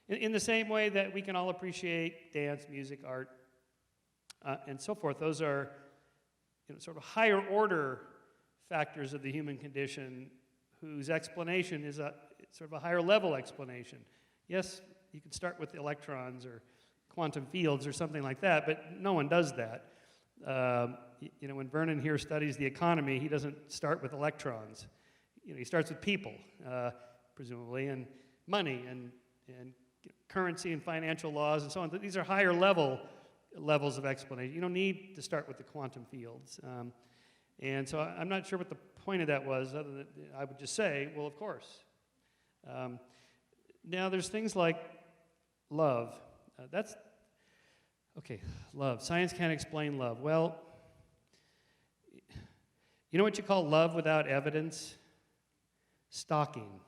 In the same way that we can all appreciate dance, music, art, and so forth. Those are sort of higher order factors of the human condition whose explanation is sort of a higher level explanation. Yes, you can start with electrons or quantum fields or something like that, but no one does that. You know, when Vernon here studies the economy, he doesn't start with electrons. You know, he starts with people, presumably, and money, and currency and financial laws and so on. These are higher levels of explanation. You don't need to start with the quantum fields. And so I'm not sure what the point of that was, other than I would just say, well, of course. Now, there's things like love. Okay, love. Science can't explain love. Well, you know what you call love without evidence? Stalking.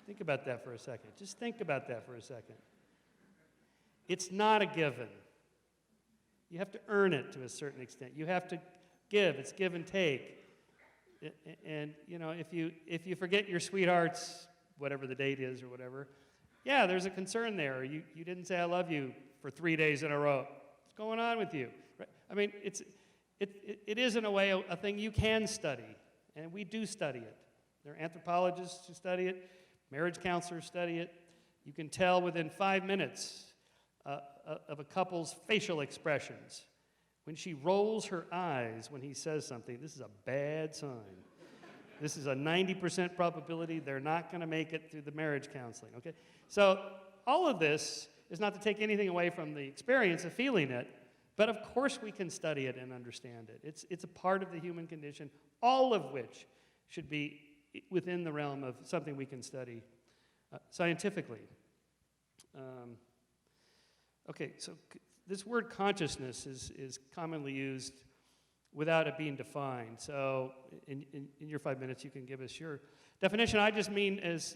Think about that for a second. Just think about that for a second. It's not a given. You have to earn it to a certain extent. You have to give. It's give and take. And you know, if you forget your sweetheart's, whatever the date is or whatever, yeah, there's a concern there. You didn't say I love you for 3 days in a row. What's going on with you? Right? I mean, it is in a way a thing you can study, and we do study it. There are anthropologists who study it. Marriage counselors study it. You can tell within 5 minutes of a couple's facial expressions. When she rolls her eyes when he says something, this is a bad sign. This is a 90% probability they're not going to make it through the marriage counseling, okay? So all of this is not to take anything away from the experience of feeling it, but of course we can study it and understand it. It's a part of the human condition, all of which should be within the realm of something we can study scientifically. Okay, so this word consciousness is commonly used without it being defined. So in your 5 minutes, you can give us your definition. I just mean as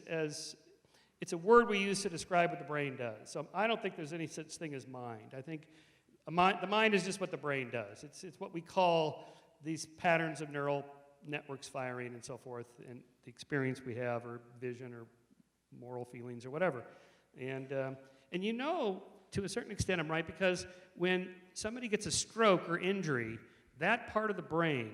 it's a word we use to describe what the brain does. So I don't think there's any such thing as mind. I think the mind is just what the brain does. It's what we call these patterns of neural networks firing and so forth, and the experience we have, or vision, or moral feelings, or whatever. And you know, to a certain extent, I'm right, because when somebody gets a stroke or injury, that part of the brain,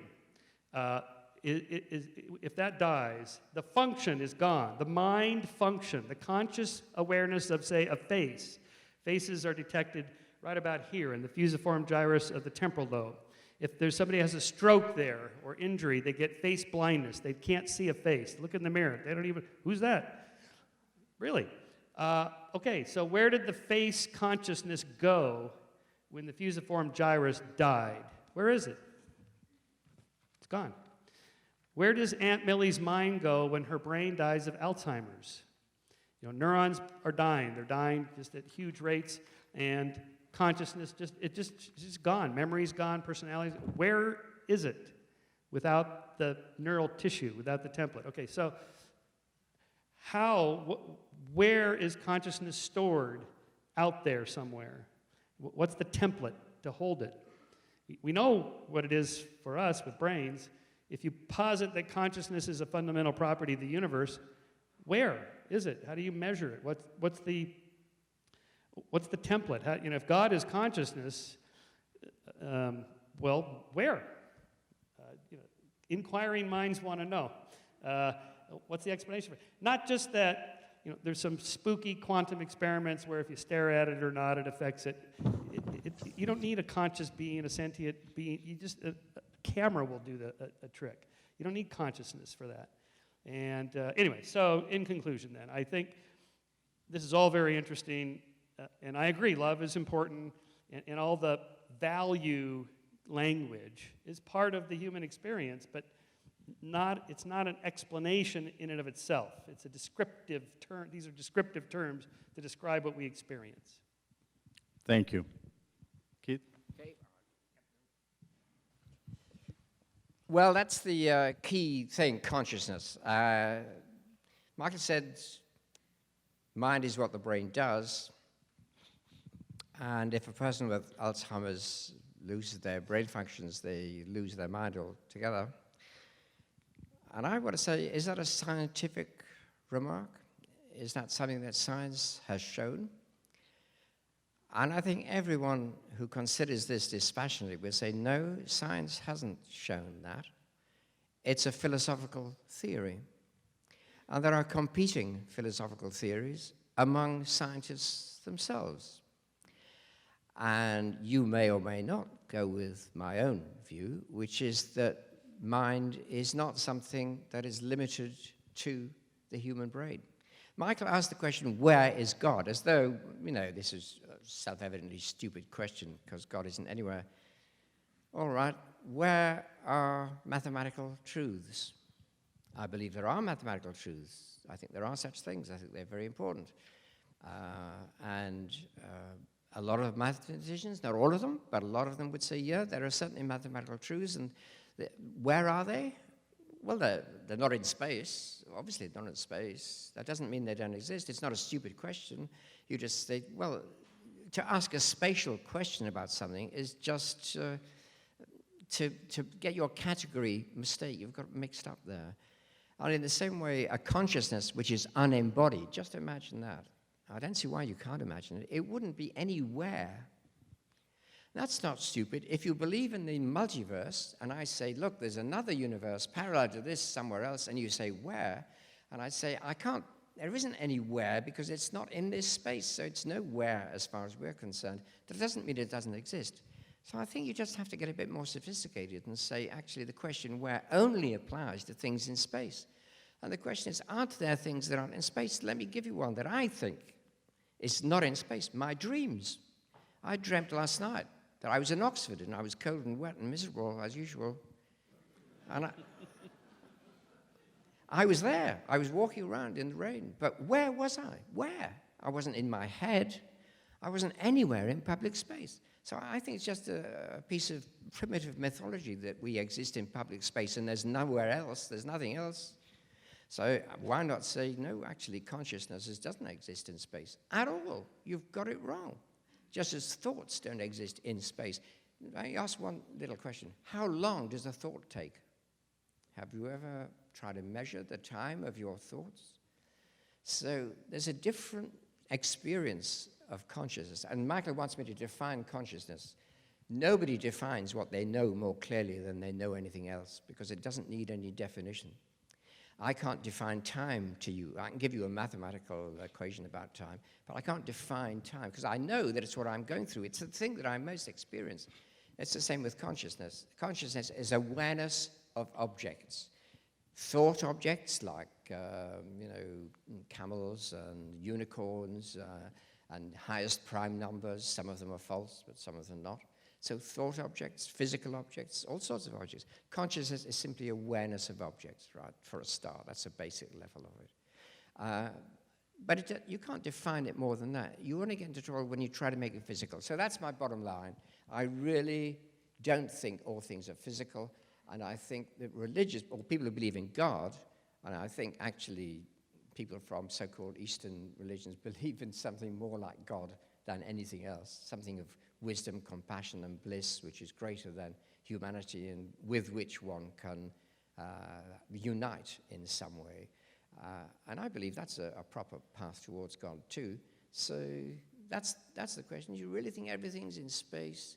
if that dies, the function is gone. The mind function, the conscious awareness of, say, a face. Faces are detected right about here in the fusiform gyrus of the temporal lobe. If there's somebody has a stroke there or injury, they get face blindness. They can't see a face. Look in the mirror. They don't even, who's that? Really? Okay, so where did the face consciousness go when the fusiform gyrus died? Where is it? It's gone. Where does Aunt Millie's mind go when her brain dies of Alzheimer's? You know, neurons are dying. They're dying just at huge rates, and consciousness just gone. Memory's gone. Personality. Where is it without the neural tissue, without the template? Okay, so where is consciousness stored out there somewhere? What's the template to hold it? We know what it is for us with brains. If you posit that consciousness is a fundamental property of the universe, where is it? How do you measure it? What's the template? If God is consciousness, well, where? Inquiring minds want to know. What's the explanation for it? Not just that, there's some spooky quantum experiments where if you stare at it or not, it affects it. You don't need a conscious being, a sentient being. A camera will do a trick. You don't need consciousness for that. And anyway, so in conclusion then, I think this is all very interesting, and I agree, love is important, and all the value language is part of the human experience, but it's not an explanation in and of itself. It's a descriptive term. These are descriptive terms to describe what we experience. Thank you. Keith? Okay. Well, that's the key thing, consciousness. Michael said mind is what the brain does, and if a person with Alzheimer's loses their brain functions, they lose their mind altogether. And I want to say, is that a scientific remark? Is that something that science has shown? And I think everyone who considers this dispassionately will say, no, science hasn't shown that. It's a philosophical theory. and there are competing philosophical theories among scientists themselves. And you may or may not go with my own view, which is that mind is not something that is limited to the human brain. Michael asked the question, where is God? As though, this is a self-evidently stupid question because God isn't anywhere. All right, where are mathematical truths? I believe there are mathematical truths. I think there are such things. I think they're very important. A lot of mathematicians, not all of them, but a lot of them would say, yeah, there are certainly mathematical truths. And where are they? Well, they're not in space. Obviously, they're not in space. That doesn't mean they don't exist. It's not a stupid question. You just say, well, to ask a spatial question about something is just to get your category mistake. You've got mixed up there. And in the same way, a consciousness which is unembodied, just imagine that. I don't see why you can't imagine it. It wouldn't be anywhere. That's not stupid. If you believe in the multiverse, and I say, look, there's another universe parallel to this somewhere else, and you say, where? And I say, I can't, there isn't anywhere because it's not in this space, so it's nowhere as far as we're concerned. That doesn't mean it doesn't exist. So I think you just have to get a bit more sophisticated and say, actually, the question where only applies to things in space. And the question is, aren't there things that aren't in space? Let me give you one that I think is not in space. My dreams. I dreamt last night that I was in Oxford and I was cold and wet and miserable as usual. And I was there. I was walking around in the rain. But where was I? Where? I wasn't in my head. I wasn't anywhere in public space. So I think it's just a piece of primitive mythology that we exist in public space and there's nowhere else, there's nothing else. So why not say, no, actually consciousness doesn't exist in space at all. You've got it wrong. Just as thoughts don't exist in space. I ask one little question. How long does a thought take? Have you ever tried to measure the time of your thoughts? So there's a different experience of consciousness. And Michael wants me to define consciousness. Nobody defines what they know more clearly than they know anything else because it doesn't need any definition. I can't define time to you. I can give you a mathematical equation about time, but I can't define time because I know that it's what I'm going through. It's the thing that I most experience. It's the same with consciousness. Consciousness is awareness of objects. Thought objects like, camels and unicorns and highest prime numbers. Some of them are false, but some of them not. So thought objects, physical objects, all sorts of objects. Consciousness is simply awareness of objects, right, for a start. That's a basic level of it. But you can't define it more than that. You only get into trouble when you try to make it physical. So that's my bottom line. I really don't think all things are physical, and I think that religious, or people who believe in God, and I think actually people from so-called Eastern religions believe in something more like God than anything else, something of wisdom, compassion, and bliss, which is greater than humanity and with which one can unite in some way. And I believe that's a proper path towards God too. So that's the question. Do you really think everything's in space?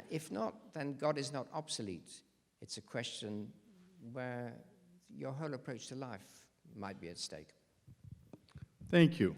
If not, then God is not obsolete. It's a question where your whole approach to life might be at stake. Thank you.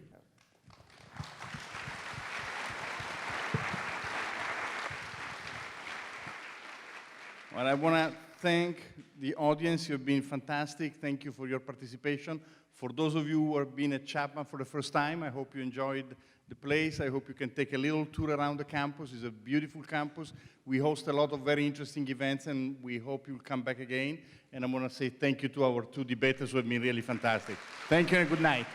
Well, I want to thank the audience. You've been fantastic. Thank you for your participation. For those of you who have been at Chapman for the first time, I hope you enjoyed the place. I hope you can take a little tour around the campus. It's a beautiful campus. We host a lot of very interesting events, and we hope you'll come back again. And I want to say thank you to our two debaters who have been really fantastic. Thank you and good night.